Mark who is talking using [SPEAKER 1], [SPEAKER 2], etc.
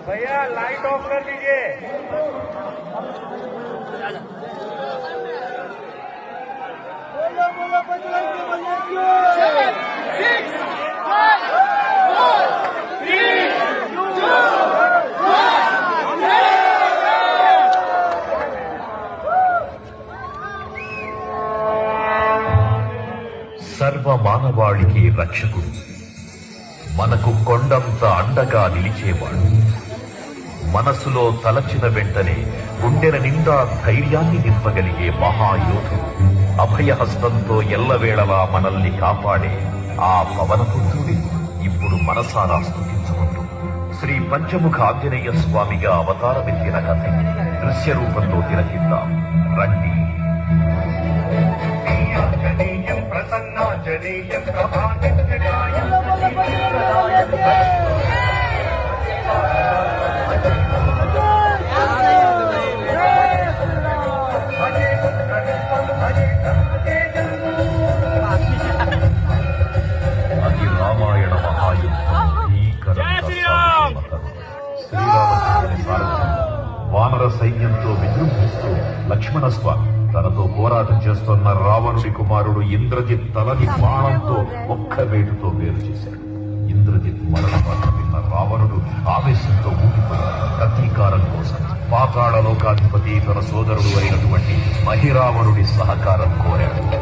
[SPEAKER 1] भैया light of कर दीजिए। बोलो बजरंग बली। 7, 6, 5, 4, 3, 2, 1।
[SPEAKER 2] సర్వ మానవాళికి రక్షకుడు, మనకు కొండంత అండగా నిలిచేవాడు, మనసులో తలచిన వెంటనే గుండెల నిండా ధైర్యాన్ని నింపగలిగే మహాయోధుడు, అభయహస్తంతో ఎల్లవేళలా మనల్ని కాపాడే ఆ పవనపుత్రుడి ఇప్పుడు మనసారా స్తుతించుకుంటూ శ్రీ పంచముఖ ఆంజనేయ స్వామిగా అవతారమెత్తిన కథ దృశ్య రూపంలో తిలకిద్దాం రండి. ప్రసన్నాంజనేయం అది రామాయణ మహాయుద్ధం. శ్రీరామచంద్రుని సారథ్యం వానర సైన్యంతో విజృంభిస్తూ లక్ష్మణస్వామి తనతో పోరాటం చేస్తున్న రావణుడి కుమారుడు ఇంద్రజిత్ తలని బాణంతో ఒక్క వేటుతో వేరు చేశాడు. ఇంద్రజిత్ మరణ వార్త విన్న రావణుడు ఆవేశంతో ఊగిపోయాడు. ప్రతీకారం కోసం పాతాళ లోకాధిపతి తన సోదరుడు అయినటువంటి మహిరావణుడి సహకారం కోరాడు.